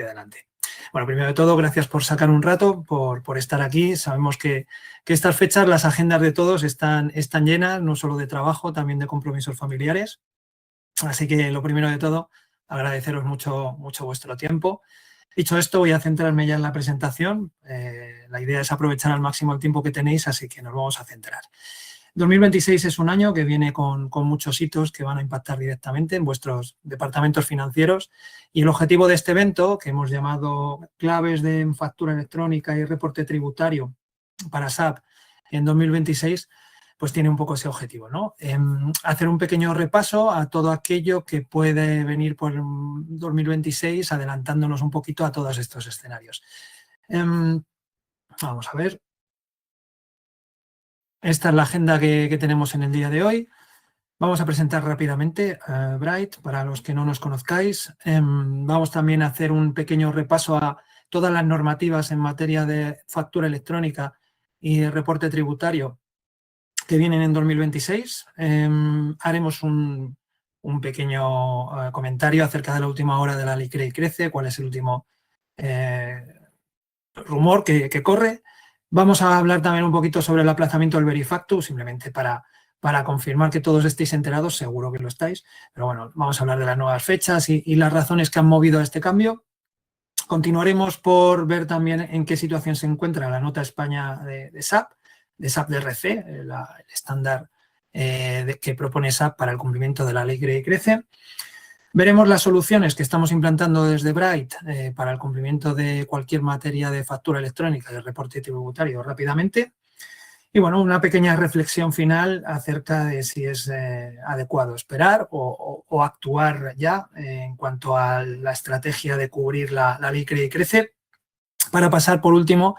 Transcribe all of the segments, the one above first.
adelante. Bueno, primero de todo, gracias por sacar un rato, por estar aquí. Sabemos que estas fechas, las agendas de todos están llenas, no solo de trabajo, también de compromisos familiares. Así que lo primero de todo, agradeceros mucho vuestro tiempo. Dicho esto, voy a centrarme ya en la presentación. La idea es aprovechar al máximo el tiempo que tenéis, así que nos vamos a centrar. 2026 es un año que viene con muchos hitos que van a impactar directamente en vuestros departamentos financieros y el objetivo de este evento, que hemos llamado Claves de Factura Electrónica y Reporte Tributario para SAP en 2026, pues tiene un poco ese objetivo, ¿no? Hacer un pequeño repaso a todo aquello que puede venir por 2026, adelantándonos un poquito a todos estos escenarios. Vamos a ver. Esta es la agenda que tenemos en el día de hoy. Vamos a presentar rápidamente Bright, para los que no nos conozcáis. Vamos también a hacer un pequeño repaso a todas las normativas en materia de factura electrónica y reporte tributario que vienen en 2026. Haremos un pequeño comentario acerca de la última hora de la ley Cree y Crece, cuál es el último rumor que corre. Vamos a hablar también un poquito sobre el aplazamiento del Verifactu, simplemente para confirmar que todos estéis enterados, seguro que lo estáis, pero bueno, vamos a hablar de las nuevas fechas y las razones que han movido a este cambio. Continuaremos por ver también en qué situación se encuentra la nota España de SAP DRC, el estándar que propone SAP para el cumplimiento de la ley Cree y Crece. Veremos las soluciones que estamos implantando desde Bright para el cumplimiento de cualquier materia de factura electrónica y de reporte tributario rápidamente. Y bueno, una pequeña reflexión final acerca de si es adecuado esperar o actuar ya en cuanto a la estrategia de cubrir la ley Cree y Crece, para pasar por último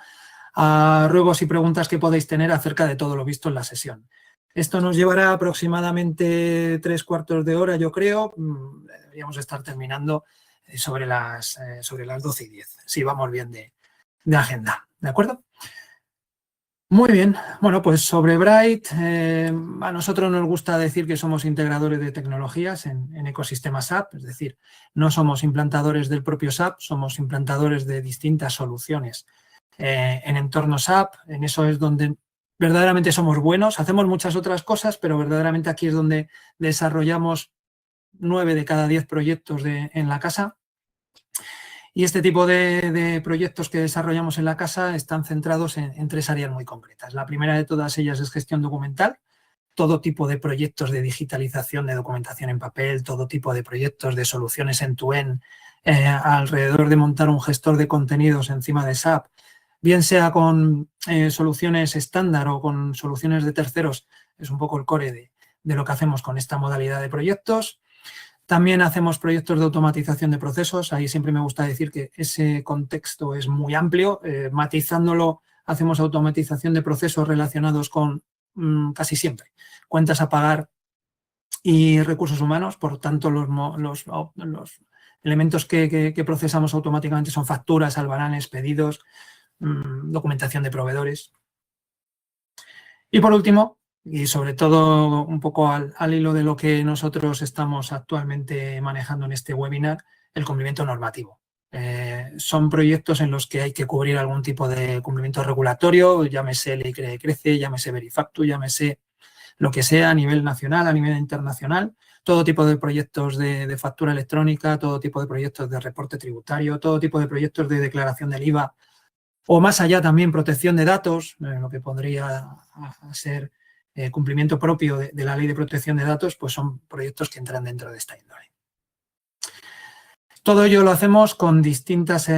a ruegos y preguntas que podéis tener acerca de todo lo visto en la sesión. Esto nos llevará aproximadamente 3/4 de hora, yo creo. Deberíamos estar terminando sobre las 12:10, si vamos bien de agenda. ¿De acuerdo? Muy bien. Bueno, pues sobre Bright, a nosotros nos gusta decir que somos integradores de tecnologías en ecosistemas SAP, es decir, no somos implantadores del propio SAP, somos implantadores de distintas soluciones en entornos SAP. En eso es donde verdaderamente somos buenos. Hacemos muchas otras cosas, pero verdaderamente aquí es donde desarrollamos 9 de cada 10 proyectos en la casa. Y este tipo de proyectos que desarrollamos en la casa están centrados en 3 áreas muy concretas. La primera de todas ellas es gestión documental. Todo tipo de proyectos de digitalización de documentación en papel, todo tipo de proyectos de soluciones end-to-end alrededor de montar un gestor de contenidos encima de SAP, bien sea con soluciones estándar o con soluciones de terceros, es un poco el core de lo que hacemos con esta modalidad de proyectos. También hacemos proyectos de automatización de procesos. Ahí siempre me gusta decir que ese contexto es muy amplio. Matizándolo, hacemos automatización de procesos relacionados con casi siempre cuentas a pagar y recursos humanos. Por tanto, los elementos que procesamos automáticamente son facturas, albaranes, pedidos, documentación de proveedores. Y por último, y sobre todo un poco al hilo de lo que nosotros estamos actualmente manejando en este webinar, el cumplimiento normativo. Son proyectos en los que hay que cubrir algún tipo de cumplimiento regulatorio, llámese ley Cree y Crece, llámese Verifactu, llámese lo que sea a nivel nacional, a nivel internacional, todo tipo de proyectos de factura electrónica, todo tipo de proyectos de reporte tributario, todo tipo de proyectos de declaración del IVA, o más allá también protección de datos, lo que podría ser cumplimiento propio de la ley de protección de datos, pues son proyectos que entran dentro de esta índole. Todo ello lo hacemos con distintas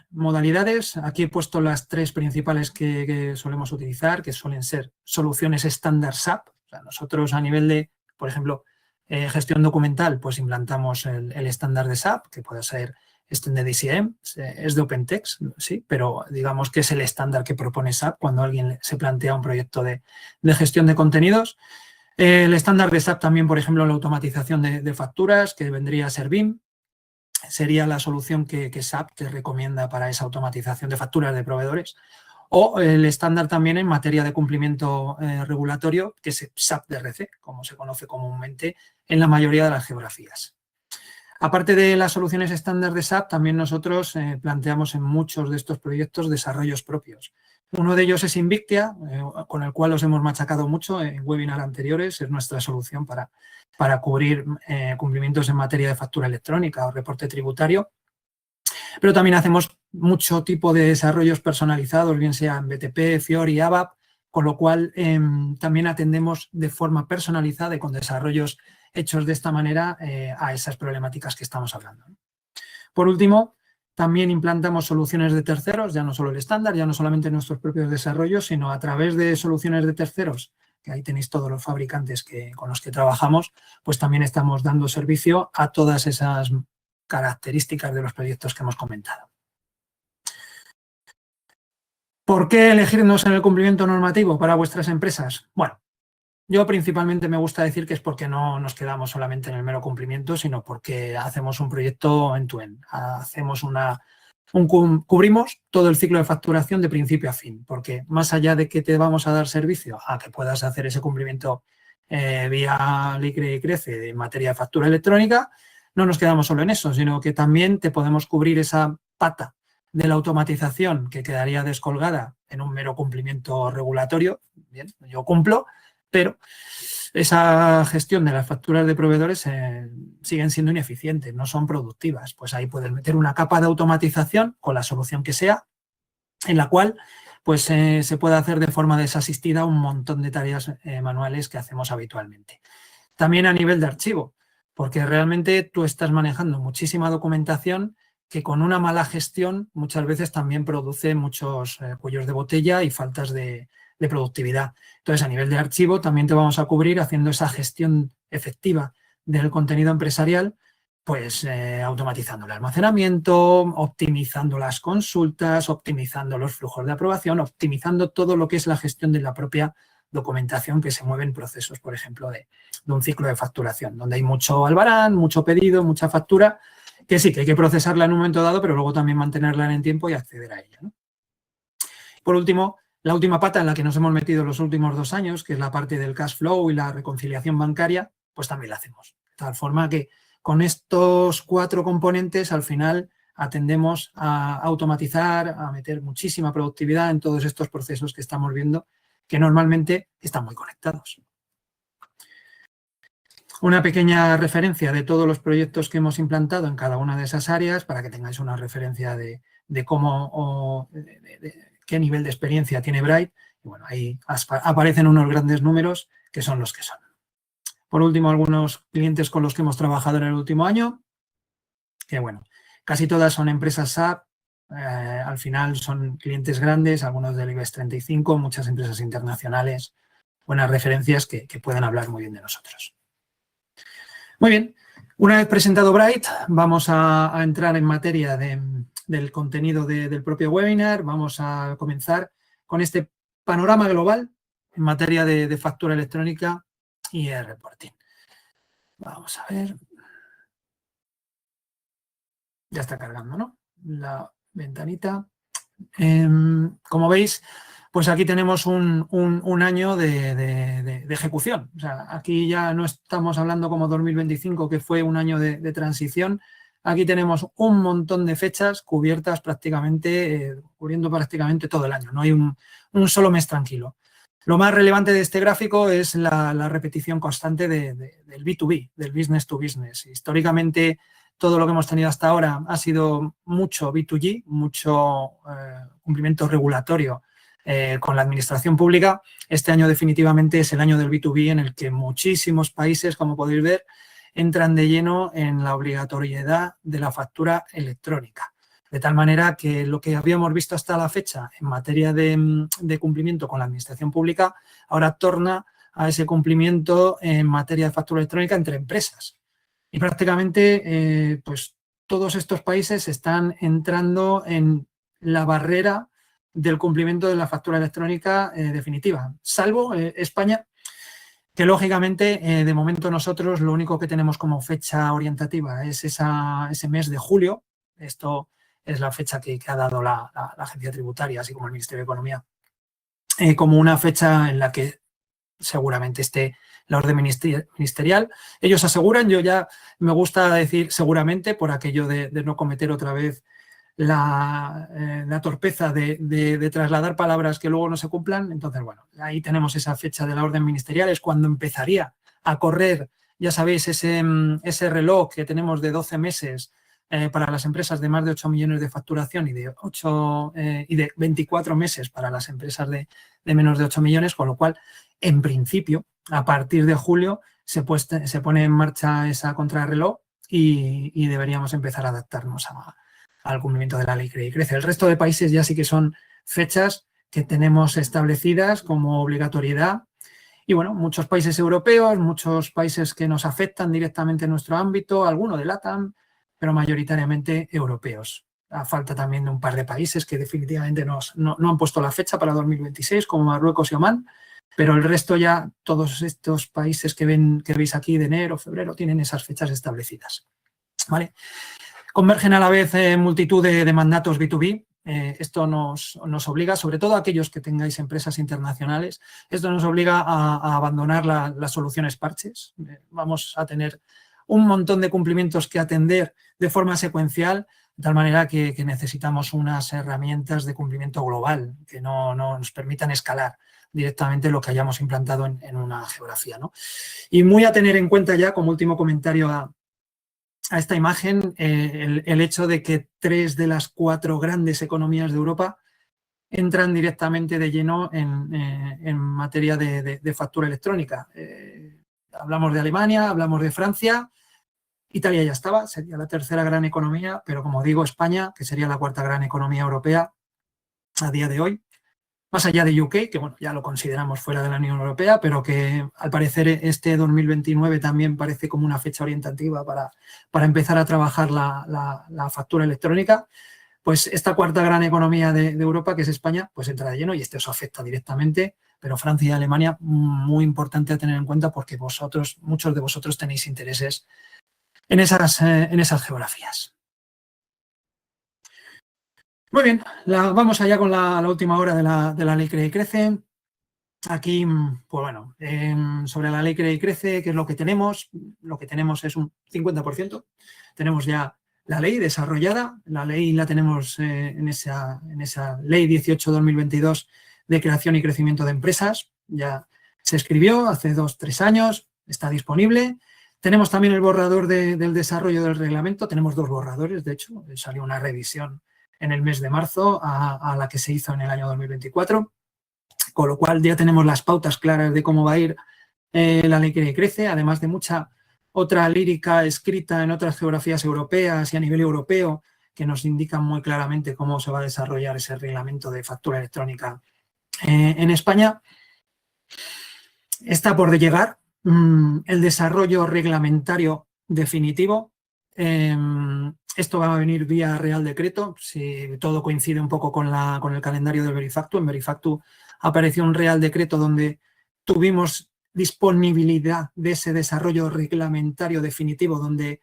modalidades. Aquí he puesto las 3 principales que solemos utilizar, que suelen ser soluciones estándar SAP. O sea, nosotros a nivel de, por ejemplo, gestión documental, pues implantamos el estándar de SAP, que puede ser Extended ECM, es de OpenText, sí, pero digamos que es el estándar que propone SAP cuando alguien se plantea un proyecto de gestión de contenidos. El estándar de SAP también, por ejemplo, la automatización de facturas, que vendría a ser BIM, sería la solución que SAP te recomienda para esa automatización de facturas de proveedores. O el estándar también en materia de cumplimiento regulatorio, que es SAP DRC, como se conoce comúnmente en la mayoría de las geografías. Aparte de las soluciones estándar de SAP, también nosotros planteamos en muchos de estos proyectos desarrollos propios. Uno de ellos es Invictia, con el cual os hemos machacado mucho en webinars anteriores. Es nuestra solución para cubrir cumplimientos en materia de factura electrónica o reporte tributario. Pero también hacemos mucho tipo de desarrollos personalizados, bien sea en BTP, Fiori, ABAP, con lo cual también atendemos de forma personalizada y con desarrollos hechos de esta manera a esas problemáticas que estamos hablando. Por último, también implantamos soluciones de terceros, ya no solo el estándar, ya no solamente nuestros propios desarrollos, sino a través de soluciones de terceros, que ahí tenéis todos los fabricantes con los que trabajamos, pues también estamos dando servicio a todas esas características de los proyectos que hemos comentado. ¿Por qué elegirnos en el cumplimiento normativo para vuestras empresas? Bueno, yo principalmente me gusta decir que es porque no nos quedamos solamente en el mero cumplimiento, sino porque hacemos un proyecto end-to-end. Cubrimos todo el ciclo de facturación de principio a fin, porque más allá de que te vamos a dar servicio a que puedas hacer ese cumplimiento vía Libre y Crece en materia de factura electrónica, no nos quedamos solo en eso, sino que también te podemos cubrir esa pata de la automatización que quedaría descolgada en un mero cumplimiento regulatorio. Bien, yo cumplo, pero esa gestión de las facturas de proveedores siguen siendo ineficientes, no son productivas. Pues ahí puedes meter una capa de automatización con la solución que sea, en la cual pues se puede hacer de forma desasistida un montón de tareas manuales que hacemos habitualmente. También a nivel de archivo, porque realmente tú estás manejando muchísima documentación que con una mala gestión muchas veces también produce muchos cuellos de botella y faltas de productividad. Entonces, a nivel de archivo también te vamos a cubrir haciendo esa gestión efectiva del contenido empresarial, pues automatizando el almacenamiento, optimizando las consultas, optimizando los flujos de aprobación, optimizando todo lo que es la gestión de la propia documentación que se mueve en procesos, por ejemplo, de un ciclo de facturación, donde hay mucho albarán, mucho pedido, mucha factura, que sí, que hay que procesarla en un momento dado, pero luego también mantenerla en el tiempo y acceder a ella, ¿no? Por último, la última pata en la que nos hemos metido los últimos 2 años, que es la parte del cash flow y la reconciliación bancaria, pues también la hacemos. De tal forma que con estos 4 componentes, al final, atendemos a automatizar, a meter muchísima productividad en todos estos procesos que estamos viendo, que normalmente están muy conectados. Una pequeña referencia de todos los proyectos que hemos implantado en cada una de esas áreas para que tengáis una referencia de cómo qué nivel de experiencia tiene Bright. Y bueno, ahí aparecen unos grandes números que son los que son. Por último, algunos clientes con los que hemos trabajado en el último año, que bueno, casi todas son empresas SAP, al final son clientes grandes, algunos del IBEX 35, muchas empresas internacionales, buenas referencias que pueden hablar muy bien de nosotros. Muy bien, una vez presentado Bright, vamos a entrar en materia del contenido del propio webinar. Vamos a comenzar con este panorama global en materia de factura electrónica y reporting. Vamos a ver. Ya está cargando, ¿no? La ventanita. Como veis, pues aquí tenemos un año de ejecución. O sea, aquí ya no estamos hablando como 2025, que fue un año de transición. Aquí tenemos un montón de fechas cubiertas prácticamente, cubriendo prácticamente todo el año. No hay un solo mes tranquilo. Lo más relevante de este gráfico es la repetición constante del B2B, del business to business. Históricamente, todo lo que hemos tenido hasta ahora ha sido mucho B2G, mucho cumplimiento regulatorio con la administración pública. Este año definitivamente es el año del B2B en el que muchísimos países, como podéis ver, entran de lleno en la obligatoriedad de la factura electrónica. De tal manera que lo que habíamos visto hasta la fecha en materia de cumplimiento con la administración pública, ahora torna a ese cumplimiento en materia de factura electrónica entre empresas. Y prácticamente pues todos estos países están entrando en la barrera del cumplimiento de la factura electrónica definitiva, salvo España, que lógicamente de momento nosotros lo único que tenemos como fecha orientativa es ese mes de julio. Esto es la fecha que ha dado la Agencia Tributaria, así como el Ministerio de Economía, como una fecha en la que seguramente esté la orden ministerial. Ellos aseguran, yo ya me gusta decir seguramente por aquello de no cometer otra vez la torpeza de trasladar palabras que luego no se cumplan. Entonces, bueno, ahí tenemos esa fecha de la orden ministerial, es cuando empezaría a correr, ya sabéis, ese reloj que tenemos de 12 meses para las empresas de más de 8 millones de facturación y de 24 meses para las empresas de menos de 8 millones, con lo cual, en principio, a partir de julio se pone en marcha esa contrarreloj y deberíamos empezar a adaptarnos al cumplimiento de la ley Cree y Crece. El resto de países ya sí que son fechas que tenemos establecidas como obligatoriedad. Y bueno, muchos países europeos, muchos países que nos afectan directamente en nuestro ámbito, algunos de LATAM, pero mayoritariamente europeos. A falta también de un par de países que definitivamente no han puesto la fecha para 2026, como Marruecos y Omán, pero el resto ya, todos estos países que veis aquí de enero, febrero, tienen esas fechas establecidas. ¿Vale? Convergen a la vez multitud de mandatos B2B. Esto nos obliga, sobre todo a aquellos que tengáis empresas internacionales, esto nos obliga a abandonar las soluciones parches. Vamos a tener un montón de cumplimientos que atender de forma secuencial, de tal manera que necesitamos unas herramientas de cumplimiento global que no nos permitan escalar directamente lo que hayamos implantado en una geografía, ¿no? Y muy a tener en cuenta ya, como último comentario a esta imagen, el hecho de que 3 de las 4 grandes economías de Europa entran directamente de lleno en materia de factura electrónica. Hablamos de Alemania, hablamos de Francia, Italia ya estaba, sería la tercera gran economía, pero como digo, España, que sería la cuarta gran economía europea a día de hoy, más allá de UK, que bueno, ya lo consideramos fuera de la Unión Europea, pero que al parecer este 2029 también parece como una fecha orientativa para empezar a trabajar la factura electrónica. Pues esta cuarta gran economía de Europa, que es España, pues entra de lleno y eso afecta directamente, pero Francia y Alemania, muy importante a tener en cuenta porque muchos de vosotros tenéis intereses en esas geografías. Muy bien, vamos allá con la última hora de la ley Cree y Crece. Aquí, pues bueno, sobre la ley Cree y Crece, ¿qué es lo que tenemos? Lo que tenemos es un 50%. Tenemos ya la ley desarrollada. La ley la tenemos en esa ley 18/2022 de creación y crecimiento de empresas. Ya se escribió hace 2-3 años, está disponible. Tenemos también el borrador del desarrollo del reglamento. Tenemos 2 borradores, de hecho, salió una revisión en el mes de marzo a la que se hizo en el año 2024. Con lo cual ya tenemos las pautas claras de cómo va a ir la ley Cree y Crece, además de mucha otra lírica escrita en otras geografías europeas y a nivel europeo que nos indican muy claramente cómo se va a desarrollar ese reglamento de factura electrónica en España. Está por llegar el desarrollo reglamentario definitivo. Esto va a venir vía Real Decreto, si todo coincide un poco con el calendario del Verifactu. En Verifactu apareció un Real Decreto donde tuvimos disponibilidad de ese desarrollo reglamentario definitivo, donde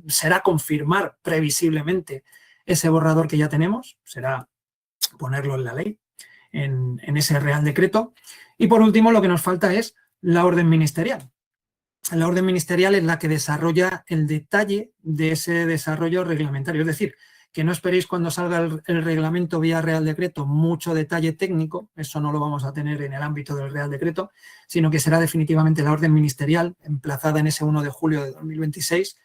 será confirmar previsiblemente ese borrador que ya tenemos, será ponerlo en la ley, en ese Real Decreto. Y por último, lo que nos falta es la orden ministerial. La orden ministerial es la que desarrolla el detalle de ese desarrollo reglamentario. Es decir, que no esperéis cuando salga el reglamento vía Real Decreto mucho detalle técnico, eso no lo vamos a tener en el ámbito del Real Decreto, sino que será definitivamente la orden ministerial, emplazada en ese 1 de julio de 2026,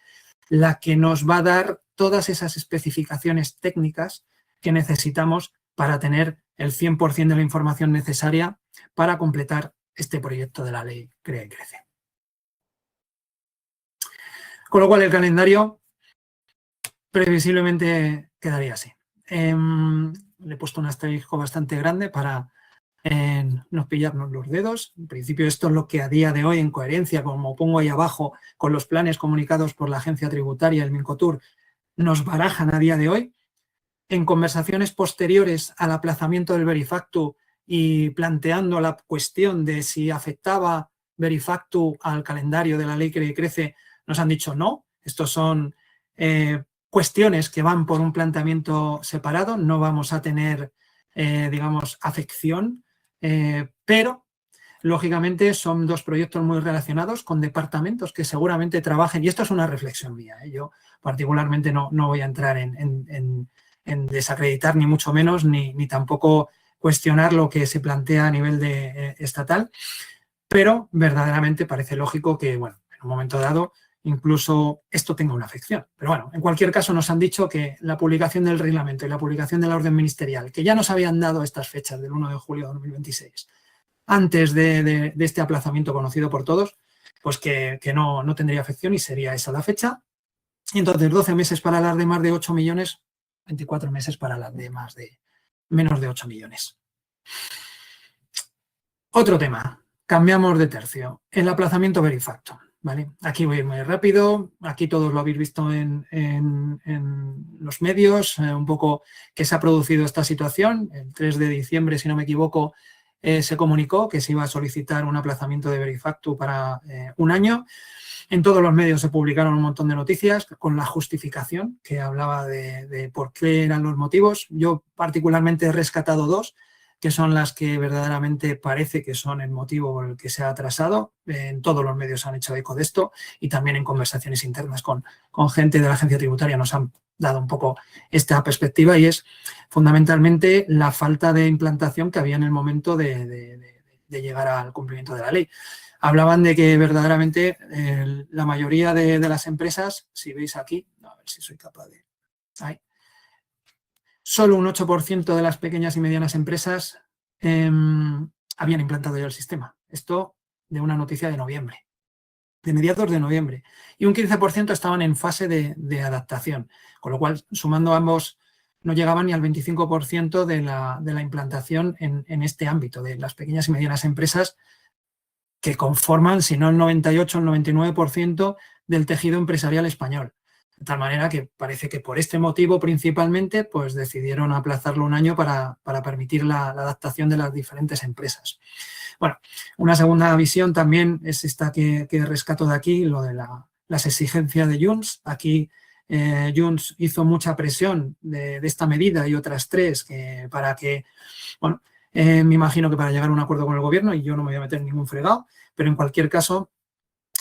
la que nos va a dar todas esas especificaciones técnicas que necesitamos para tener el 100% de la información necesaria para completar este proyecto de la ley Cree y Crece. Con lo cual el calendario previsiblemente quedaría así. Le he puesto un asterisco bastante grande para no pillarnos los dedos. En principio esto es lo que a día de hoy, en coherencia, como pongo ahí abajo, con los planes comunicados por la agencia tributaria, el Mincotur, nos barajan a día de hoy. En conversaciones posteriores al aplazamiento del Verifactu y planteando la cuestión de si afectaba Verifactu al calendario de la ley Cree y Crece, nos han dicho no. Estos son cuestiones que van por un planteamiento separado, no vamos a tener, digamos, afección, pero lógicamente son dos proyectos muy relacionados con departamentos que seguramente trabajen, y esto es una reflexión mía, yo particularmente no voy a entrar en desacreditar ni mucho menos, ni tampoco cuestionar lo que se plantea a nivel estatal, pero verdaderamente parece lógico que, bueno, en un momento dado incluso esto tenga una afección. Pero bueno, en cualquier caso nos han dicho que la publicación del reglamento y la publicación de la orden ministerial, que ya nos habían dado estas fechas del 1 de julio de 2026, antes de este aplazamiento conocido por todos, pues que no tendría afección y sería esa la fecha. Y entonces 12 meses para las de más de 8 millones, 24 meses para las de menos de 8 millones. Otro tema, cambiamos de tercio, el aplazamiento verifacto. ¿Vale? Aquí voy a ir muy rápido, aquí todos lo habéis visto en los medios, un poco que se ha producido esta situación. El 3 de diciembre, si no me equivoco, se comunicó que se iba a solicitar un aplazamiento de verifacto para un año. En todos los medios se publicaron un montón de noticias con la justificación que hablaba de por qué eran los motivos. Yo particularmente he rescatado dos, que son las que verdaderamente parece que son el motivo por el que se ha atrasado. En todos los medios han hecho eco de esto y también en conversaciones internas con gente de la agencia tributaria nos han dado un poco esta perspectiva, y es fundamentalmente la falta de implantación que había en el momento de llegar al cumplimiento de la ley. Hablaban de que verdaderamente la mayoría de las empresas, si veis aquí, a ver si soy capaz de... Ahí. Solo un 8% de las pequeñas y medianas empresas habían implantado ya el sistema. Esto de una noticia de noviembre, de mediados de noviembre. Y un 15% estaban en fase de adaptación, con lo cual, sumando ambos, no llegaban ni al 25% de la implantación en este ámbito de las pequeñas y medianas empresas, que conforman, si no el 98, el 99% del tejido empresarial español. De tal manera que parece que por este motivo principalmente pues decidieron aplazarlo un año para permitir la adaptación de las diferentes empresas. Bueno, una segunda visión también es esta que rescato de aquí, lo de las exigencias de Junts. Aquí Junts hizo mucha presión de esta medida y otras tres para que, bueno, me imagino que para llegar a un acuerdo con el gobierno, y yo no me voy a meter en ningún fregado, pero en cualquier caso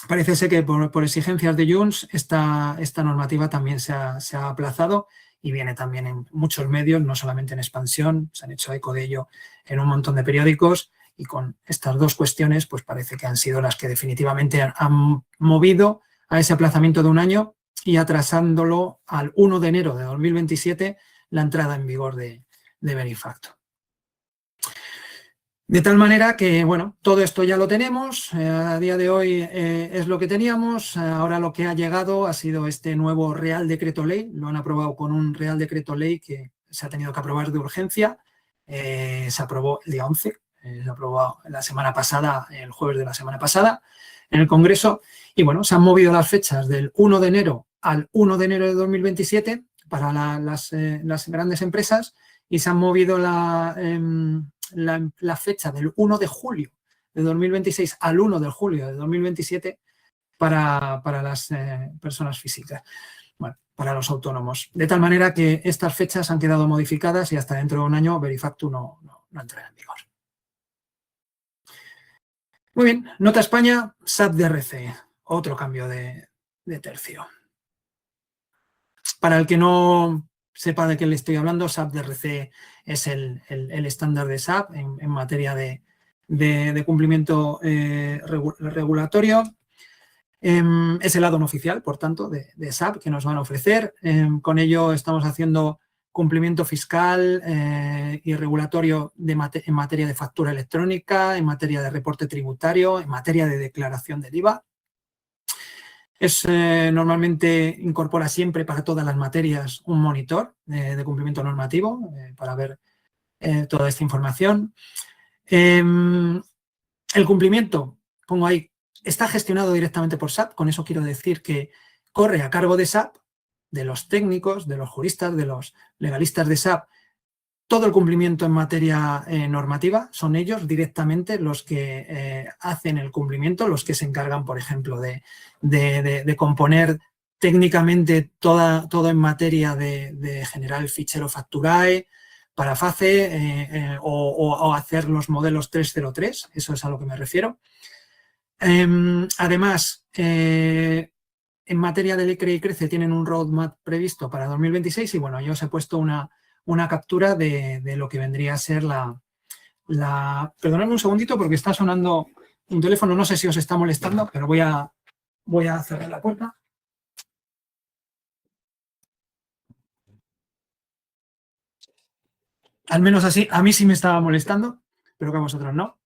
parece ser que por exigencias de Junts esta normativa también se ha aplazado y viene también en muchos medios, no solamente en Expansión, se han hecho eco de ello en un montón de periódicos, y con estas dos cuestiones pues parece que han sido las que definitivamente han movido a ese aplazamiento de un año y atrasándolo al 1 de enero de 2027 la entrada en vigor de Verifacto. De tal manera que, bueno, todo esto ya lo tenemos, a día de hoy es lo que teníamos, ahora lo que ha llegado ha sido este nuevo Real Decreto Ley, lo han aprobado con un Real Decreto Ley que se ha tenido que aprobar de urgencia, se aprobó el día 11, se aprobó la semana pasada, el jueves de la semana pasada, en el Congreso, y bueno, se han movido las fechas del 1 de enero al 1 de enero de 2027 para las grandes empresas, y se han movido la fecha del 1 de julio de 2026 al 1 de julio de 2027 para las personas físicas, bueno, para los autónomos. De tal manera que estas fechas han quedado modificadas y hasta dentro de un año Verifacto no entrará en vigor. Muy bien, Nota España, SAP DRC, otro cambio de tercio. Para el que no sepa de qué le estoy hablando, SAP DRC es el estándar de SAP en materia de cumplimiento regulatorio. Es el add-on oficial, por tanto, de SAP que nos van a ofrecer. Con ello estamos haciendo cumplimiento fiscal y regulatorio en materia de factura electrónica, en materia de reporte tributario, en materia de declaración del IVA. Normalmente incorpora siempre para todas las materias un monitor de cumplimiento normativo para ver toda esta información. El cumplimiento, pongo ahí, está gestionado directamente por SAP. Con eso quiero decir que corre a cargo de SAP, de los técnicos, de los juristas, de los legalistas de SAP. Todo el cumplimiento en materia normativa son ellos directamente los que hacen el cumplimiento, los que se encargan, por ejemplo, de componer técnicamente todo en materia de generar el fichero Facturae, para FACE o hacer los modelos 303, eso es a lo que me refiero. Además, en materia de Licre y Crece tienen un roadmap previsto para 2026 y bueno, yo os he puesto una captura de lo que vendría a ser Perdonadme un segundito porque está sonando un teléfono, no sé si os está molestando, pero voy a cerrar la puerta. Al menos así, a mí sí me estaba molestando, pero que a vosotros no.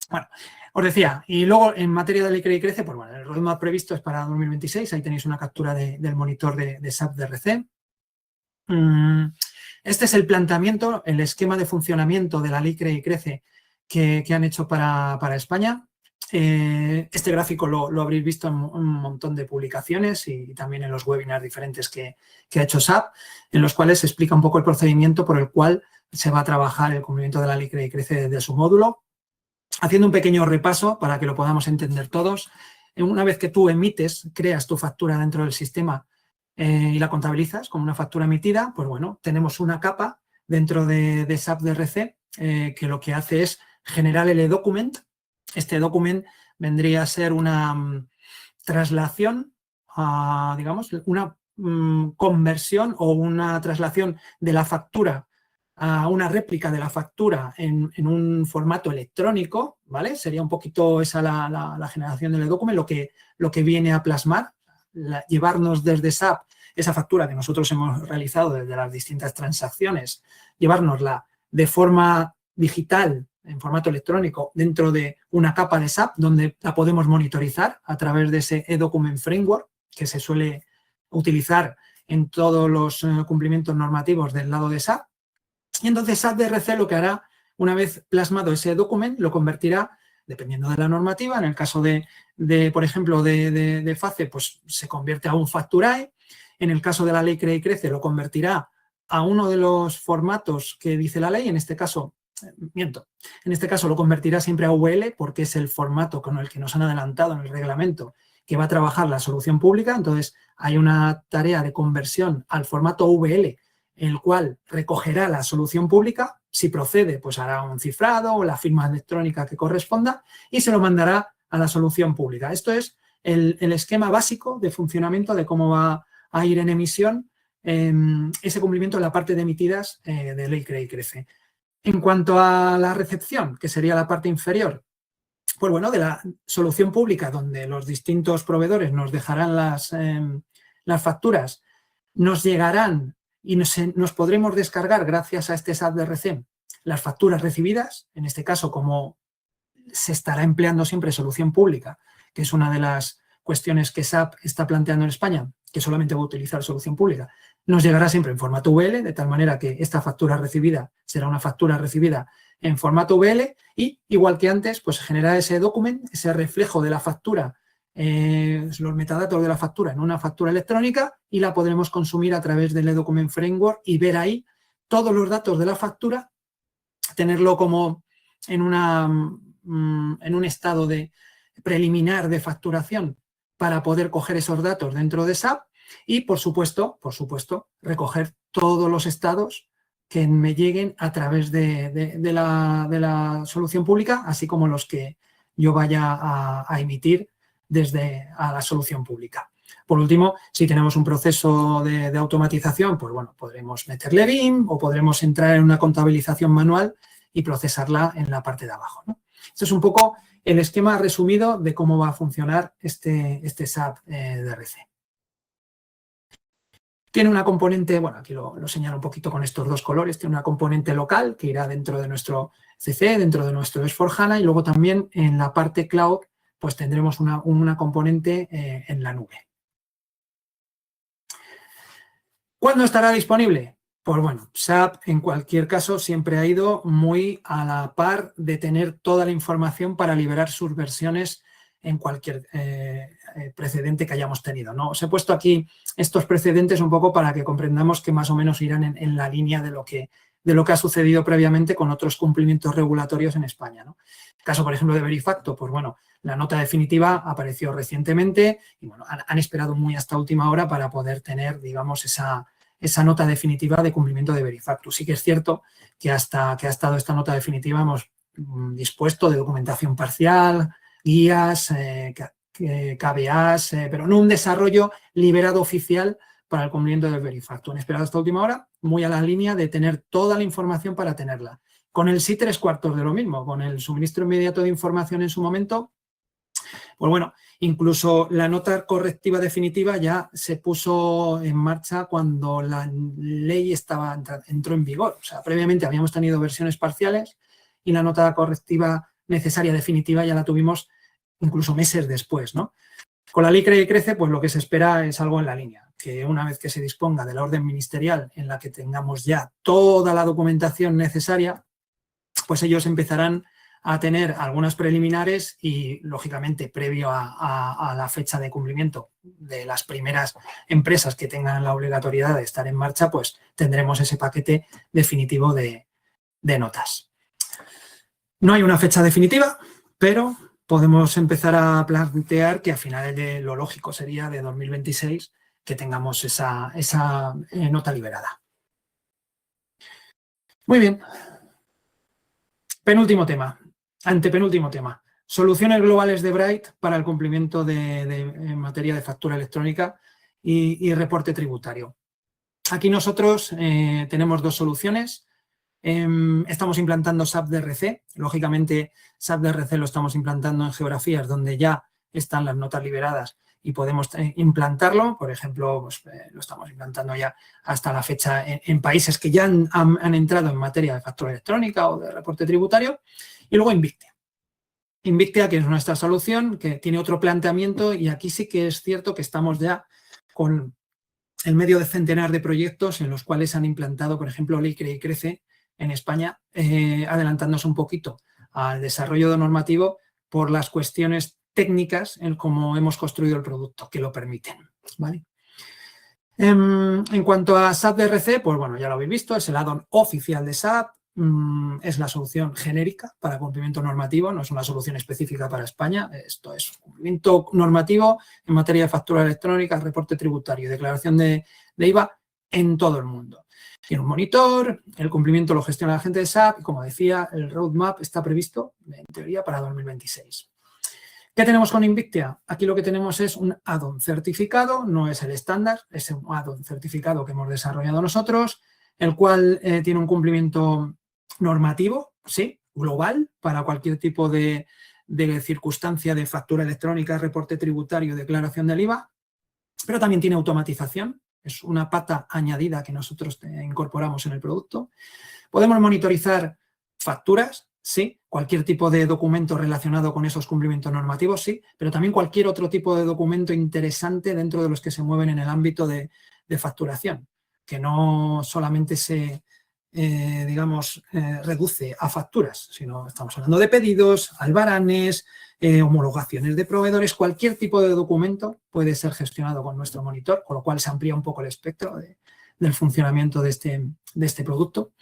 Bueno, os decía, y luego en materia de Licre y Crece, pues bueno, el roadmap previsto es para 2026, ahí tenéis una captura del monitor de SAP DRC. Este es el planteamiento, el esquema de funcionamiento de la Licre y Crece que han hecho para España. Este gráfico lo habréis visto en un montón de publicaciones y también en los webinars diferentes que ha hecho SAP, en los cuales se explica un poco el procedimiento por el cual se va a trabajar el cumplimiento de la Licre y Crece desde su módulo. Haciendo un pequeño repaso para que lo podamos entender todos, una vez que tú creas tu factura dentro del sistema y la contabilizas como una factura emitida, pues bueno, tenemos una capa dentro de SAP DRC que lo que hace es generar el e-document. Este document vendría a ser una traslación, digamos, una conversión o una traslación de la factura a una réplica de la factura en un formato electrónico, ¿vale? Sería un poquito esa la generación del e-document, lo que viene a plasmar, llevarnos desde SAP esa factura que nosotros hemos realizado desde las distintas transacciones, llevárnosla de forma digital, en formato electrónico, dentro de una capa de SAP donde la podemos monitorizar a través de ese e-document framework que se suele utilizar en todos los cumplimientos normativos del lado de SAP. Y entonces SAP DRC lo que hará, una vez plasmado ese documento, lo convertirá, dependiendo de la normativa, en el caso por ejemplo, de FACE, pues se convierte a un Facturae. En el caso de la ley Cree y Crece, lo convertirá a uno de los formatos que dice la ley, en este caso lo convertirá siempre a VL porque es el formato con el que nos han adelantado en el reglamento que va a trabajar la solución pública. Entonces, hay una tarea de conversión al formato VL, el cual recogerá la solución pública. Si procede, pues hará un cifrado o la firma electrónica que corresponda y se lo mandará a la solución pública. Esto es el esquema básico de funcionamiento de cómo va a ir en emisión ese cumplimiento en la parte de emitidas de ley Cree y Crece. En cuanto a la recepción, que sería la parte inferior, pues bueno, de la solución pública, donde los distintos proveedores nos dejarán las facturas, nos llegarán y nos podremos descargar, gracias a este SAP DRC, las facturas recibidas. En este caso, como se estará empleando siempre solución pública, que es una de las cuestiones que SAP está planteando en España, que solamente va a utilizar solución pública, nos llegará siempre en formato VL, de tal manera que esta factura recibida será una factura recibida en formato VL y, igual que antes, pues generará ese documento, ese reflejo de la factura, los metadatos de la factura en una factura electrónica y la podremos consumir a través del e-document framework y ver ahí todos los datos de la factura, tenerlo como en un estado de preliminar de facturación para poder coger esos datos dentro de SAP y, por supuesto, recoger todos los estados que me lleguen a través de la solución pública, así como los que yo vaya a emitir desde a la solución pública. Por último, si tenemos un proceso de automatización, pues bueno, podremos meterle BIM o podremos entrar en una contabilización manual y procesarla en la parte de abajo, ¿no? Esto es un poco el esquema resumido de cómo va a funcionar este SAP DRC. Tiene una componente, bueno, aquí lo señalo un poquito con estos dos colores, tiene una componente local que irá dentro de nuestro CC, dentro de nuestro S/4HANA y luego también en la parte cloud pues tendremos una componente en la nube. ¿Cuándo estará disponible? Pues bueno, SAP en cualquier caso siempre ha ido muy a la par de tener toda la información para liberar sus versiones en cualquier precedente que hayamos tenido, ¿no? Os he puesto aquí estos precedentes un poco para que comprendamos que más o menos irán en la línea de lo que ha sucedido previamente con otros cumplimientos regulatorios en España, ¿no? El caso, por ejemplo, de Verifacto, pues bueno, la nota definitiva apareció recientemente y bueno, han esperado muy hasta última hora para poder tener, digamos, esa nota definitiva de cumplimiento de Verifactus. Sí que es cierto que hasta que ha estado esta nota definitiva hemos dispuesto de documentación parcial, guías, KBAs, pero no un desarrollo liberado oficial para el cumplimiento del Verifactus. Han esperado hasta última hora, muy a la línea de tener toda la información para tenerla. Con el sí 3/4 de lo mismo, con el suministro inmediato de información en su momento, pues bueno, incluso la nota correctiva definitiva ya se puso en marcha cuando la ley entró en vigor. O sea, previamente habíamos tenido versiones parciales y la nota correctiva necesaria definitiva ya la tuvimos incluso meses después, ¿no? Con la ley Cree y Crece, pues lo que se espera es algo en la línea, que una vez que se disponga de la orden ministerial en la que tengamos ya toda la documentación necesaria, pues ellos empezarán a tener algunas preliminares y, lógicamente, previo a la fecha de cumplimiento de las primeras empresas que tengan la obligatoriedad de estar en marcha, pues tendremos ese paquete definitivo de notas. No hay una fecha definitiva, pero podemos empezar a plantear que a finales de lo lógico sería de 2026 que tengamos esa nota liberada. Muy bien. Antepenúltimo tema. Soluciones globales de Bright para el cumplimiento en materia de factura electrónica y reporte tributario. Aquí nosotros tenemos dos soluciones. Estamos implantando SAP DRC. Lógicamente, SAP DRC lo estamos implantando en geografías donde ya están las notas liberadas y podemos implantarlo. Por ejemplo, pues, lo estamos implantando ya hasta la fecha en países que ya han entrado en materia de factura electrónica o de reporte tributario. Y luego Invictia. Invictia, que es nuestra solución, que tiene otro planteamiento, y aquí sí que es cierto que estamos ya con el medio de centenar de proyectos en los cuales han implantado, por ejemplo, Ley Cree y Crece en España, adelantándose un poquito al desarrollo normativo por las cuestiones técnicas en cómo hemos construido el producto que lo permiten, ¿vale? En cuanto a SAP DRC, pues bueno, ya lo habéis visto, es el add-on oficial de SAP, es la solución genérica para cumplimiento normativo, no es una solución específica para España. Esto es cumplimiento normativo en materia de factura electrónica, reporte tributario y declaración de IVA en todo el mundo. Tiene un monitor, el cumplimiento lo gestiona la gente de SAP y, como decía, el roadmap está previsto, en teoría, para 2026. ¿Qué tenemos con Invictia? Aquí lo que tenemos es un add-on certificado, no es el estándar, es un add-on certificado que hemos desarrollado nosotros, el cual tiene un cumplimiento normativo, sí, global, para cualquier tipo de circunstancia de factura electrónica, reporte tributario, declaración del IVA, pero también tiene automatización, es una pata añadida que nosotros incorporamos en el producto. Podemos monitorizar facturas, sí, cualquier tipo de documento relacionado con esos cumplimientos normativos, sí, pero también cualquier otro tipo de documento interesante dentro de los que se mueven en el ámbito de facturación, que no solamente se, reduce a facturas, sino estamos hablando de pedidos, albaranes, homologaciones de proveedores, cualquier tipo de documento puede ser gestionado con nuestro monitor, con lo cual se amplía un poco el espectro del funcionamiento de este producto.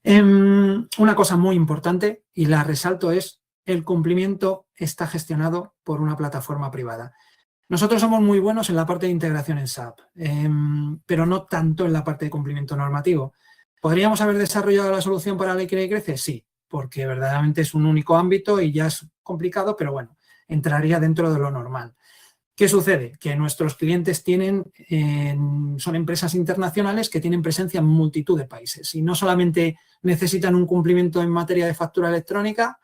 Una cosa muy importante, y la resalto, es el cumplimiento está gestionado por una plataforma privada. Nosotros somos muy buenos en la parte de integración en SAP, pero no tanto en la parte de cumplimiento normativo. ¿Podríamos haber desarrollado la solución para Ley Cree y Crece? Sí, porque verdaderamente es un único ámbito y ya es complicado, pero bueno, entraría dentro de lo normal. ¿Qué sucede? Que nuestros clientes son empresas internacionales que tienen presencia en multitud de países y no solamente necesitan un cumplimiento en materia de factura electrónica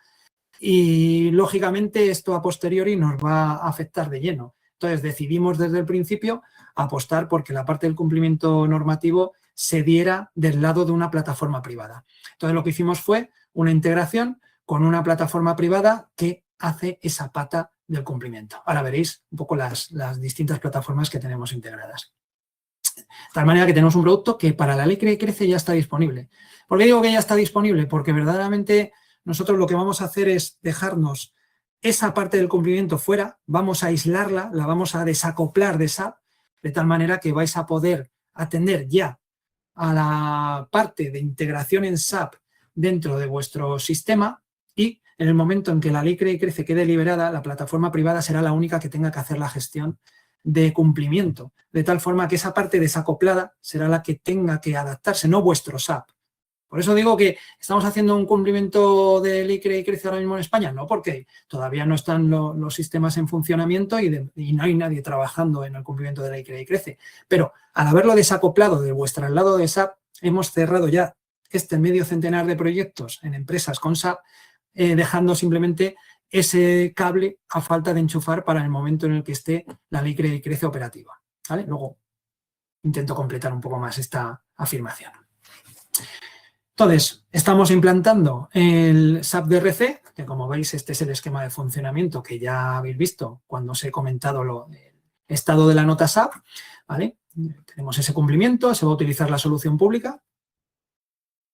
y, lógicamente, esto a posteriori nos va a afectar de lleno. Entonces, decidimos desde el principio apostar porque la parte del cumplimiento normativo se diera del lado de una plataforma privada. Entonces, lo que hicimos fue una integración con una plataforma privada que hace esa pata del cumplimiento. Ahora veréis un poco las distintas plataformas que tenemos integradas. De tal manera que tenemos un producto que para la Ley Cree y Crece ya está disponible. ¿Por qué digo que ya está disponible? Porque verdaderamente nosotros lo que vamos a hacer es dejarnos esa parte del cumplimiento fuera, vamos a aislarla, la vamos a desacoplar de SAP, de tal manera que vais a poder atender ya a la parte de integración en SAP dentro de vuestro sistema, y en el momento en que la Ley Cree y Crece quede liberada, la plataforma privada será la única que tenga que hacer la gestión de cumplimiento, de tal forma que esa parte desacoplada será la que tenga que adaptarse, no vuestro SAP. Por eso digo que estamos haciendo un cumplimiento de Ley Crea y Crece ahora mismo en España, no, porque todavía no están los sistemas en funcionamiento y no hay nadie trabajando en el cumplimiento de Ley Crea y Crece. Pero al haberlo desacoplado de vuestro lado de SAP, hemos cerrado ya este medio centenar de proyectos en empresas con SAP, dejando simplemente ese cable a falta de enchufar para el momento en el que esté la Ley Crea y Crece operativa, ¿vale? Luego intento completar un poco más esta afirmación. Entonces, estamos implantando el SAP DRC, que como veis este es el esquema de funcionamiento que ya habéis visto cuando os he comentado el estado de la nota SAP, ¿vale? Tenemos ese cumplimiento, se va a utilizar la solución pública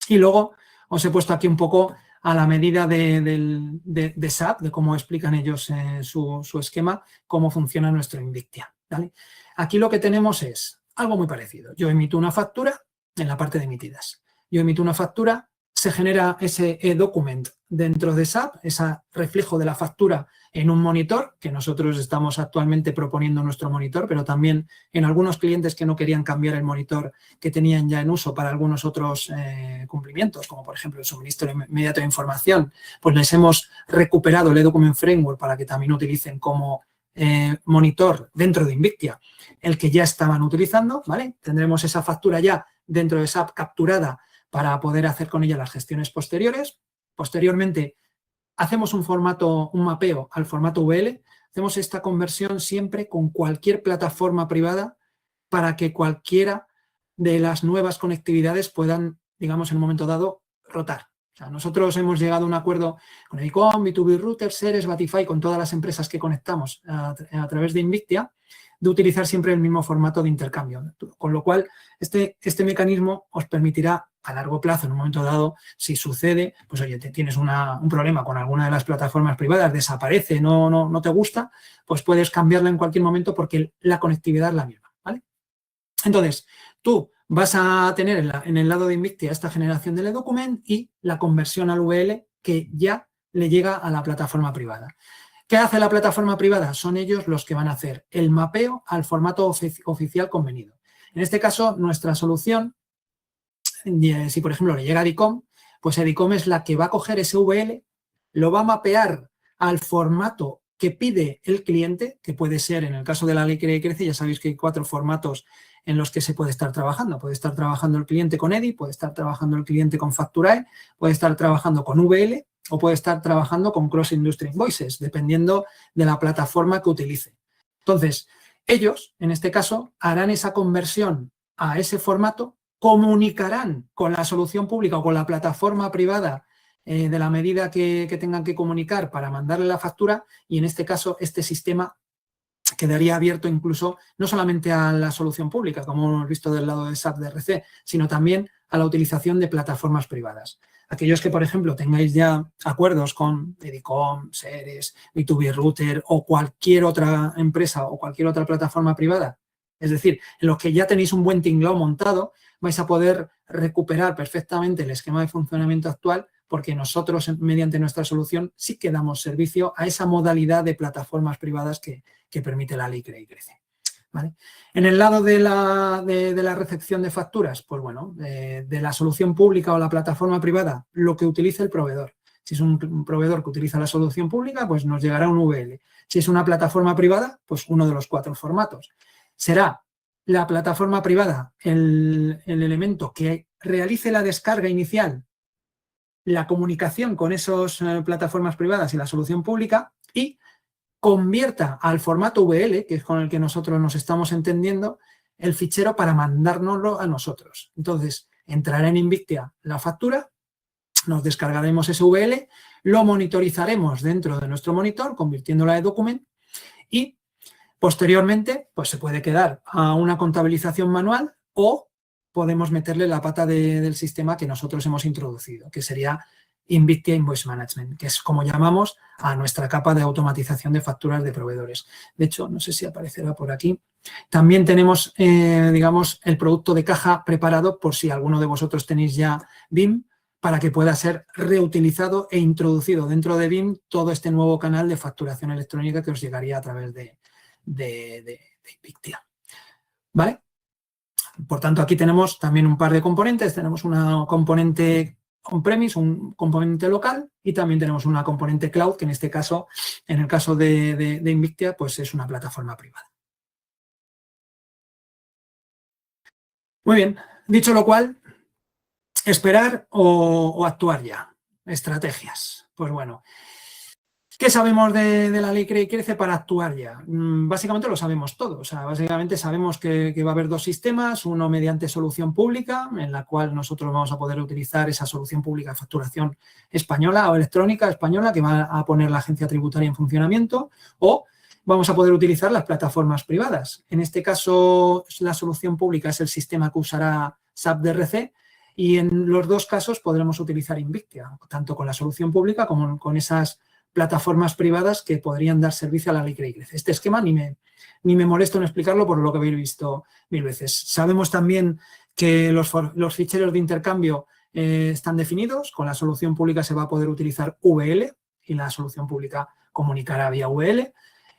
y luego os he puesto aquí un poco a la medida de SAP, de cómo explican ellos su esquema, cómo funciona nuestro Invictia, ¿vale? Aquí lo que tenemos es algo muy parecido. Yo emito una factura en la parte de emitidas. Yo emito una factura, se genera ese e-document dentro de SAP, ese reflejo de la factura en un monitor, que nosotros estamos actualmente proponiendo nuestro monitor, pero también en algunos clientes que no querían cambiar el monitor que tenían ya en uso para algunos otros cumplimientos, como por ejemplo el suministro inmediato de información, pues les hemos recuperado el e-document framework para que también utilicen como monitor dentro de Invictia el que ya estaban utilizando, ¿vale? Tendremos esa factura ya dentro de SAP capturada para poder hacer con ella las gestiones posteriores. Posteriormente, hacemos un mapeo al formato VL, hacemos esta conversión siempre con cualquier plataforma privada para que cualquiera de las nuevas conectividades puedan, digamos, en un momento dado, rotar. O sea, nosotros hemos llegado a un acuerdo con Edicom, B2B Router, Ceres, Batify, con todas las empresas que conectamos a través de Invictia, de utilizar siempre el mismo formato de intercambio. Con lo cual, este mecanismo os permitirá a largo plazo, en un momento dado, si sucede, pues oye, tienes un problema con alguna de las plataformas privadas, desaparece, no te gusta, pues puedes cambiarla en cualquier momento porque la conectividad es la misma, ¿vale? Entonces, tú vas a tener en el lado de Invictia esta generación del e-document y la conversión al VL que ya le llega a la plataforma privada. ¿Qué hace la plataforma privada? Son ellos los que van a hacer el mapeo al formato oficial convenido. En este caso, nuestra solución, si por ejemplo le llega a Edicom, pues Edicom es la que va a coger ese VL, lo va a mapear al formato que pide el cliente, que puede ser, en el caso de la Ley Crea y Crece, ya sabéis que hay 4 formatos en los que se puede estar trabajando. Puede estar trabajando el cliente con EDI, puede estar trabajando el cliente con Facturae, puede estar trabajando con VL o puede estar trabajando con Cross Industry Invoices, dependiendo de la plataforma que utilice. Entonces, ellos, en este caso, harán esa conversión a ese formato, comunicarán con la solución pública o con la plataforma privada de la medida que tengan que comunicar para mandarle la factura y, en este caso, este sistema quedaría abierto incluso no solamente a la solución pública, como hemos visto del lado de SAP DRC, sino también a la utilización de plataformas privadas. Aquellos que, por ejemplo, tengáis ya acuerdos con Edicom, Ceres, B2B Router o cualquier otra empresa o cualquier otra plataforma privada, es decir, en los que ya tenéis un buen tinglao montado, vais a poder recuperar perfectamente el esquema de funcionamiento actual porque nosotros, mediante nuestra solución, sí que damos servicio a esa modalidad de plataformas privadas que permite la Ley Crea y Crece. ¿Vale? En el lado de la recepción de facturas, pues bueno, de la solución pública o la plataforma privada, lo que utilice el proveedor. Si es un proveedor que utiliza la solución pública, pues nos llegará un VL. Si es una plataforma privada, pues uno de los 4 formatos. Será la plataforma privada el elemento que realice la descarga inicial, la comunicación con esas plataformas privadas y la solución pública y convierta al formato VL, que es con el que nosotros nos estamos entendiendo, el fichero para mandárnoslo a nosotros. Entonces, entrará en Invictia la factura, nos descargaremos ese VL, lo monitorizaremos dentro de nuestro monitor, convirtiéndola en document y posteriormente pues se puede quedar a una contabilización manual o podemos meterle la pata del sistema que nosotros hemos introducido, que sería Invictia Invoice Management, que es como llamamos a nuestra capa de automatización de facturas de proveedores. De hecho, no sé si aparecerá por aquí. También tenemos, digamos, el producto de caja preparado por si alguno de vosotros tenéis ya BIM, para que pueda ser reutilizado e introducido dentro de BIM todo este nuevo canal de facturación electrónica que os llegaría a través de Invictia. ¿Vale? Por tanto, aquí tenemos también un par de componentes. Tenemos una componente on-premise, un componente local y también tenemos una componente cloud, que en este caso, en el caso de Invictia, pues es una plataforma privada. Muy bien, dicho lo cual, esperar o actuar ya. Estrategias. Pues bueno, ¿qué sabemos de la ley Cree y Crece para actuar ya? Básicamente lo sabemos todo. O sea, básicamente sabemos que va a haber dos sistemas, uno mediante solución pública, en la cual nosotros vamos a poder utilizar esa solución pública de facturación española o electrónica española que va a poner la agencia tributaria en funcionamiento, o vamos a poder utilizar las plataformas privadas. En este caso, la solución pública es el sistema que usará SAP DRC, y en los dos casos podremos utilizar Invictia, tanto con la solución pública como con esas plataformas privadas que podrían dar servicio a la ley Cree y Crece. Este esquema ni me molesto en explicarlo por lo que habéis visto 1000 veces. Sabemos también que los ficheros de intercambio están definidos. Con la solución pública se va a poder utilizar VL y la solución pública comunicará vía VL.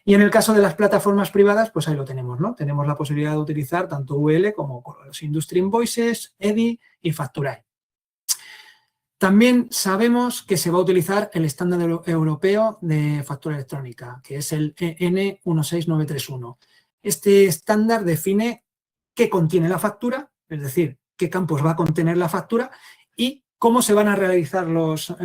Y en el caso de las plataformas privadas, pues ahí lo tenemos, ¿no? Tenemos la posibilidad de utilizar tanto VL como los Industry Invoices, EDI y Facturae. También sabemos que se va a utilizar el estándar europeo de factura electrónica, que es el EN 16931. Este estándar define qué contiene la factura, es decir, qué campos va a contener la factura y cómo se van a realizar los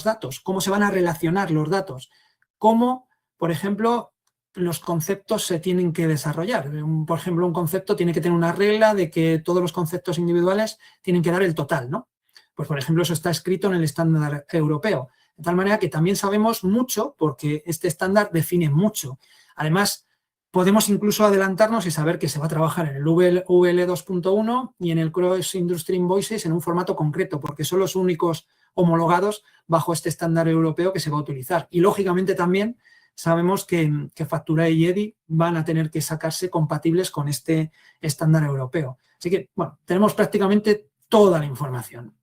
datos, cómo se van a relacionar los datos, cómo, por ejemplo, los conceptos se tienen que desarrollar. Por ejemplo, un concepto tiene que tener una regla de que todos los conceptos individuales tienen que dar el total, ¿no? Pues, por ejemplo, eso está escrito en el estándar europeo. De tal manera que también sabemos mucho porque este estándar define mucho. Además, podemos incluso adelantarnos y saber que se va a trabajar en el VL 2.1 y en el Cross Industry Invoices en un formato concreto, porque son los únicos homologados bajo este estándar europeo que se va a utilizar. Y, lógicamente, también sabemos que Facturae y EDI van a tener que sacarse compatibles con este estándar europeo. Así que, bueno, tenemos prácticamente toda la información.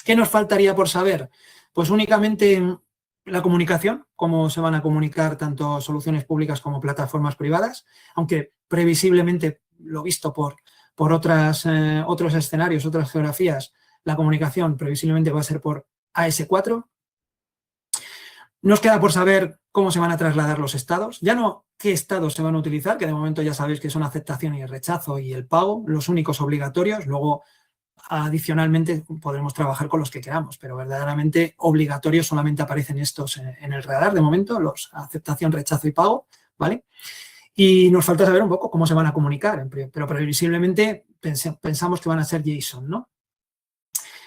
¿Qué nos faltaría por saber? Pues únicamente la comunicación, cómo se van a comunicar tanto soluciones públicas como plataformas privadas, aunque previsiblemente, lo visto por otros escenarios, otras geografías, la comunicación previsiblemente va a ser por AS4. Nos queda por saber cómo se van a trasladar los estados, ya no qué estados se van a utilizar, que de momento ya sabéis que son aceptación y rechazo y el pago, los únicos obligatorios. Luego, adicionalmente, podremos trabajar con los que queramos, pero verdaderamente obligatorios solamente aparecen estos en el radar de momento, los aceptación, rechazo y pago, ¿vale? Y nos falta saber un poco cómo se van a comunicar, pero previsiblemente pensamos que van a ser JSON, ¿no?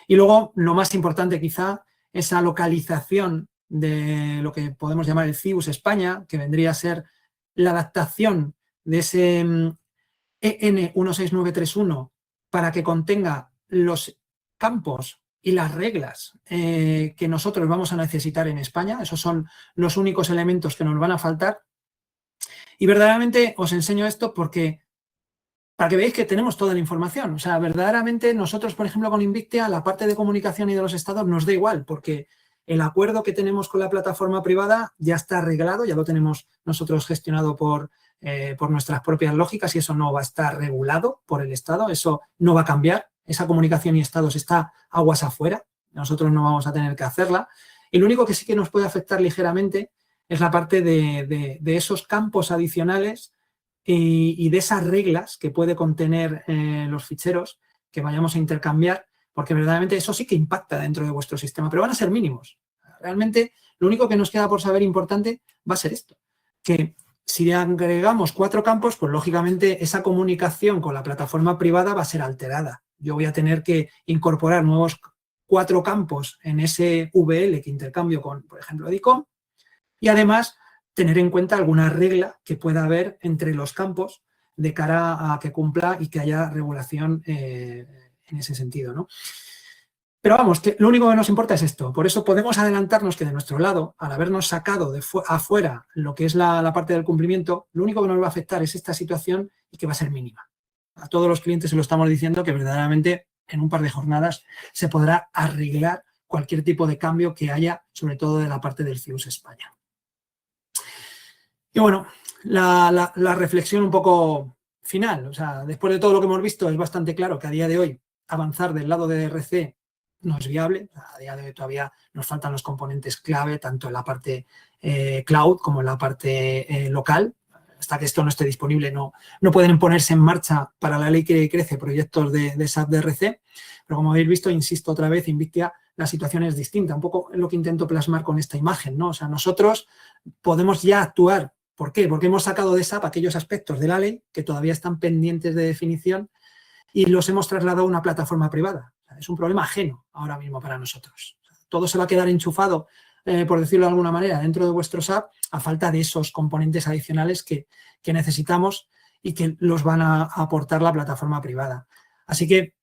Y luego, lo más importante quizá, esa localización de lo que podemos llamar el CIUS España, que vendría a ser la adaptación de ese EN 16931 para que contenga los campos y las reglas que nosotros vamos a necesitar en España. Esos son los únicos elementos que nos van a faltar. Y verdaderamente os enseño esto porque para que veáis que tenemos toda la información. O sea, verdaderamente nosotros, por ejemplo, con Invictia, la parte de comunicación y de los estados nos da igual, porque el acuerdo que tenemos con la plataforma privada ya está arreglado, ya lo tenemos nosotros gestionado por nuestras propias lógicas y eso no va a estar regulado por el Estado, eso no va a cambiar. Esa comunicación y estados está aguas afuera, nosotros no vamos a tener que hacerla. Y lo único que sí que nos puede afectar ligeramente es la parte de esos campos adicionales y de esas reglas que puede contener los ficheros que vayamos a intercambiar, porque verdaderamente eso sí que impacta dentro de vuestro sistema, pero van a ser mínimos. Realmente lo único que nos queda por saber importante va a ser esto, que si agregamos 4 campos, pues lógicamente esa comunicación con la plataforma privada va a ser alterada. Yo voy a tener que incorporar nuevos 4 campos en ese VL que intercambio con, por ejemplo, EDICOM, y además tener en cuenta alguna regla que pueda haber entre los campos de cara a que cumpla y que haya regulación en ese sentido, ¿no? Pero vamos, que lo único que nos importa es esto. Por eso podemos adelantarnos que de nuestro lado, al habernos sacado de afuera lo que es la parte del cumplimiento, lo único que nos va a afectar es esta situación y que va a ser mínima. A todos los clientes se lo estamos diciendo que verdaderamente en un par de jornadas se podrá arreglar cualquier tipo de cambio que haya, sobre todo de la parte del CIUS España. Y bueno, la reflexión un poco final, o sea, después de todo lo que hemos visto, es bastante claro que a día de hoy avanzar del lado de RC no es viable. A día de hoy todavía nos faltan los componentes clave, tanto en la parte cloud como en la parte local. Hasta que esto no esté disponible, no pueden ponerse en marcha para la ley que crece proyectos de SAP DRC. Pero como habéis visto, insisto otra vez, Invictia, la situación es distinta. Un poco es lo que intento plasmar con esta imagen, ¿no? O sea, nosotros podemos ya actuar. ¿Por qué? Porque hemos sacado de SAP aquellos aspectos de la ley que todavía están pendientes de definición y los hemos trasladado a una plataforma privada. O sea, es un problema ajeno ahora mismo para nosotros. O sea, todo se va a quedar enchufado, por decirlo de alguna manera, dentro de vuestro SAP a falta de esos componentes adicionales que necesitamos y que los van a aportar la plataforma privada. Así que,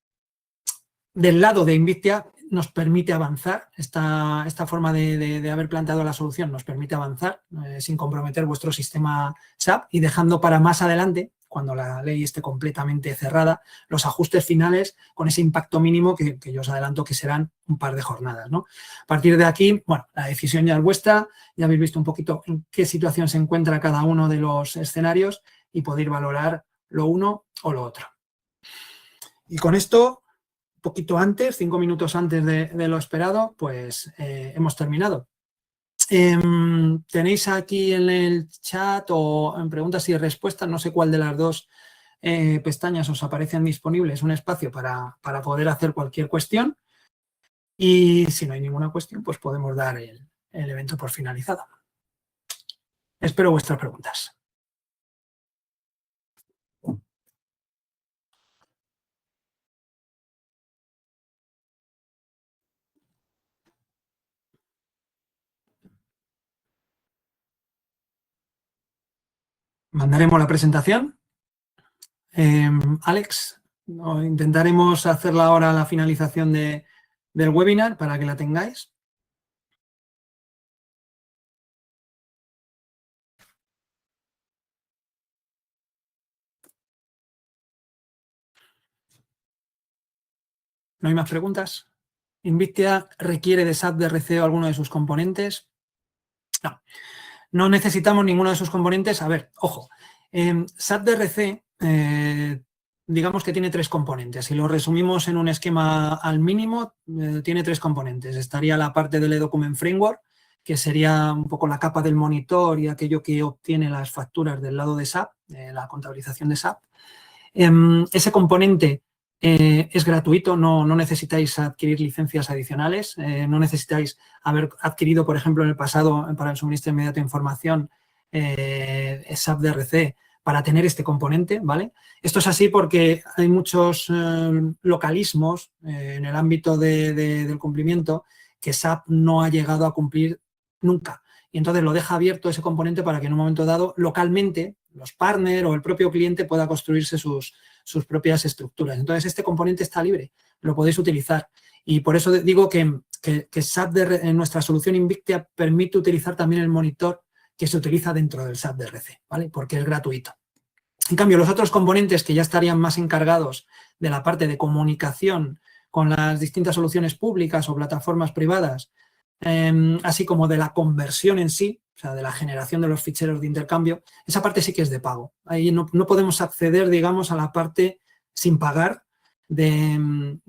del lado de Invictia, nos permite avanzar, esta forma de haber planteado la solución nos permite avanzar sin comprometer vuestro sistema SAP y dejando para más adelante, cuando la ley esté completamente cerrada, los ajustes finales con ese impacto mínimo que yo os adelanto que serán un par de jornadas, ¿no? A partir de aquí, bueno, la decisión ya es vuestra, ya habéis visto un poquito en qué situación se encuentra cada uno de los escenarios y podéis valorar lo uno o lo otro. Y con esto, un poquito antes, 5 minutos antes de lo esperado, pues hemos terminado. Tenéis aquí en el chat o en preguntas y respuestas, no sé cuál de las dos pestañas os aparecen disponibles, un espacio para poder hacer cualquier cuestión. Y si no hay ninguna cuestión, pues podemos dar el evento por finalizado. Espero vuestras preguntas. Mandaremos la presentación. Alex, intentaremos hacerla ahora a la finalización del webinar para que la tengáis. ¿No hay más preguntas? ¿Invictia requiere de SAP DRC o alguno de sus componentes? No necesitamos ninguno de sus componentes. A ver, ojo, SAP DRC, digamos que tiene 3 componentes. Si lo resumimos en un esquema al mínimo, tiene 3 componentes. Estaría la parte del eDocument Framework, que sería un poco la capa del monitor y aquello que obtiene las facturas del lado de SAP, la contabilización de SAP. Ese componente es gratuito, no necesitáis adquirir licencias adicionales, no necesitáis haber adquirido, por ejemplo, en el pasado para el suministro inmediato de información SAP DRC para tener este componente, ¿vale? Esto es así porque hay muchos localismos en el ámbito del cumplimiento que SAP no ha llegado a cumplir nunca. Y entonces lo deja abierto ese componente para que en un momento dado, localmente, los partners o el propio cliente pueda construirse sus propias estructuras. Entonces, este componente está libre, lo podéis utilizar. Y por eso digo que SAP en nuestra solución Invictia permite utilizar también el monitor que se utiliza dentro del SAP DRC, ¿vale? Porque es gratuito. En cambio, los otros componentes que ya estarían más encargados de la parte de comunicación con las distintas soluciones públicas o plataformas privadas, así como de la conversión en sí, o sea, de la generación de los ficheros de intercambio, esa parte sí que es de pago. Ahí no podemos acceder, digamos, a la parte sin pagar del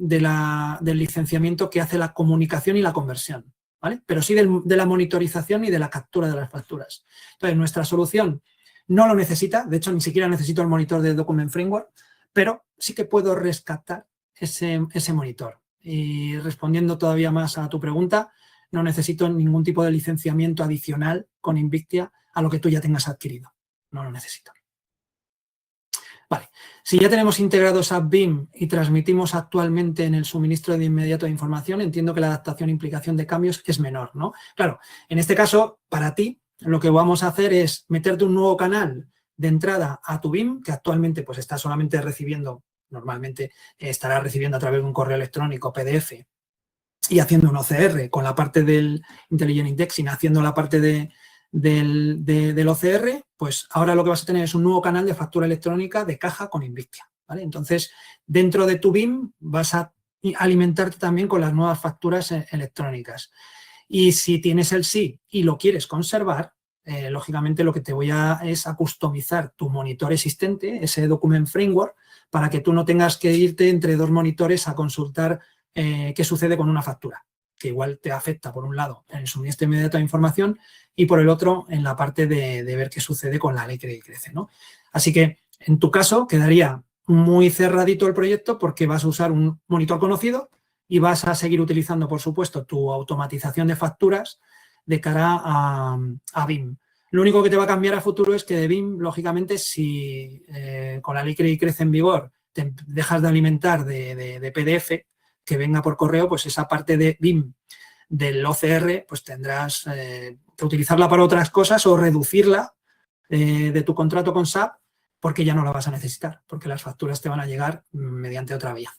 licenciamiento que hace la comunicación y la conversión, ¿vale? Pero sí de la monitorización y de la captura de las facturas. Entonces, nuestra solución no lo necesita, de hecho, ni siquiera necesito el monitor de Document Framework, pero sí que puedo rescatar ese monitor. Y respondiendo todavía más a tu pregunta, no necesito ningún tipo de licenciamiento adicional con Invictia a lo que tú ya tengas adquirido. No lo necesito. Vale, si ya tenemos integrado SAP BIM y transmitimos actualmente en el suministro de inmediato de información, entiendo que la adaptación e implicación de cambios es menor, ¿no? Claro, en este caso, para ti, lo que vamos a hacer es meterte un nuevo canal de entrada a tu BIM, que actualmente pues está solamente recibiendo, normalmente estará recibiendo a través de un correo electrónico PDF y haciendo un OCR con la parte del Intelligent Indexing, haciendo la parte del OCR, pues ahora lo que vas a tener es un nuevo canal de factura electrónica de caja con Invictia, ¿vale? Entonces, dentro de tu BIM vas a alimentarte también con las nuevas facturas electrónicas. Y si tienes el sí y lo quieres conservar, lógicamente lo que te voy es a customizar tu monitor existente, ese Document Framework, para que tú no tengas que irte entre dos monitores a consultar qué sucede con una factura, que igual te afecta, por un lado, en el suministro inmediato de información y, por el otro, en la parte de ver qué sucede con la ley que crece, ¿no? Así que, en tu caso, quedaría muy cerradito el proyecto porque vas a usar un monitor conocido y vas a seguir utilizando, por supuesto, tu automatización de facturas de cara a BIM. Lo único que te va a cambiar a futuro es que de BIM, lógicamente, si con la ley que crece en vigor te dejas de alimentar de PDF que venga por correo, pues esa parte de BIM del OCR, pues tendrás que utilizarla para otras cosas o reducirla de tu contrato con SAP porque ya no la vas a necesitar, porque las facturas te van a llegar mediante otra vía.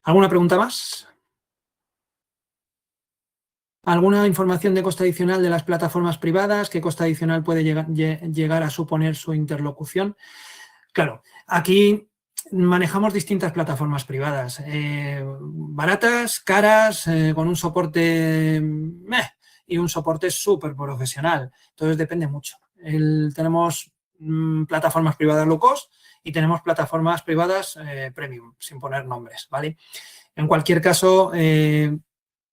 ¿Alguna pregunta más? ¿Alguna información de coste adicional de las plataformas privadas? ¿Qué coste adicional puede llegar a suponer su interlocución? Claro, aquí manejamos distintas plataformas privadas, baratas, caras, con un soporte y un soporte súper profesional. Entonces, depende mucho. Tenemos plataformas privadas low cost y tenemos plataformas privadas premium, sin poner nombres, ¿vale? En cualquier caso,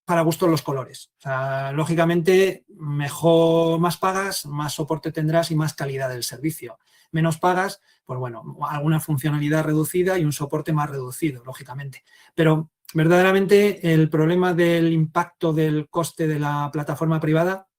para gustos los colores. O sea, lógicamente, mejor, más pagas, más soporte tendrás y más calidad del servicio. Menos pagas, pues bueno, alguna funcionalidad reducida y un soporte más reducido, lógicamente. Pero verdaderamente el problema del impacto del coste de la plataforma privada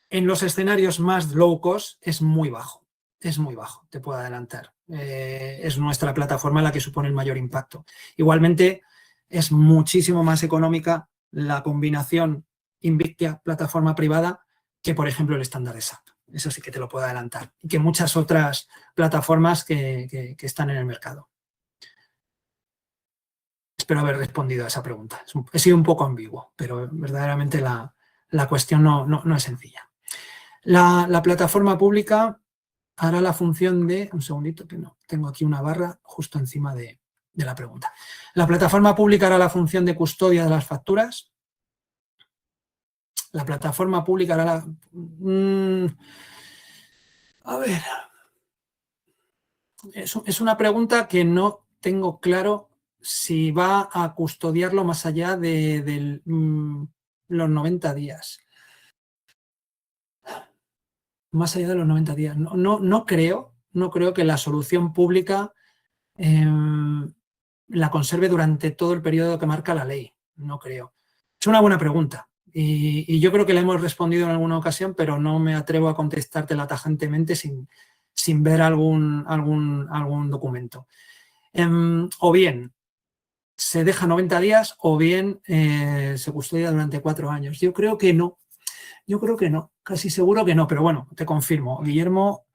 en los escenarios más low cost es muy bajo. Es muy bajo, te puedo adelantar. Es nuestra plataforma la que supone el mayor impacto. Igualmente, es muchísimo más económica la combinación Invictia plataforma privada que, por ejemplo, el estándar de SAP. Eso sí que te lo puedo adelantar. Y que muchas otras plataformas que están en el mercado. Espero haber respondido a esa pregunta. He sido un poco ambiguo, pero verdaderamente la cuestión no es sencilla. La plataforma pública hará la función de... Un segundito, que no. Tengo aquí una barra justo encima de la pregunta. ¿La plataforma pública hará la función de custodia de las facturas? La plataforma pública hará la... a ver. Es una pregunta que no tengo claro si va a custodiarlo más allá de los 90 días. Más allá de los 90 días. No creo que la solución pública la conserve durante todo el periodo que marca la ley. No creo. Es una buena pregunta y yo creo que la hemos respondido en alguna ocasión, pero no me atrevo a contestártela tajantemente sin ver algún documento. O bien se deja 90 días o bien se custodia durante 4 años. Yo creo que no. Casi seguro que no, pero bueno, te confirmo. Guillermo,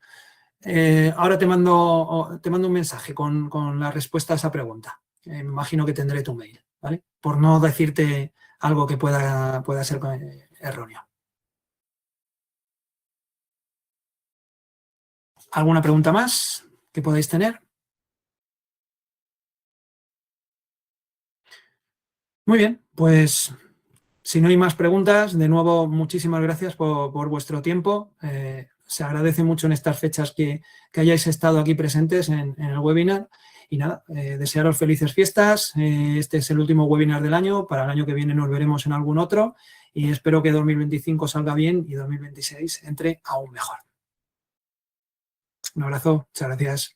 ahora te mando un mensaje con la respuesta a esa pregunta. Me imagino que tendré tu mail, ¿vale? Por no decirte algo que pueda ser erróneo. ¿Alguna pregunta más que podáis tener? Muy bien, pues si no hay más preguntas, de nuevo, muchísimas gracias por vuestro tiempo. Se agradece mucho en estas fechas que hayáis estado aquí presentes en el webinar. Y nada, desearos felices fiestas. Este es el último webinar del año. Para el año que viene nos veremos en algún otro. Y espero que 2025 salga bien y 2026 entre aún mejor. Un abrazo. Muchas gracias.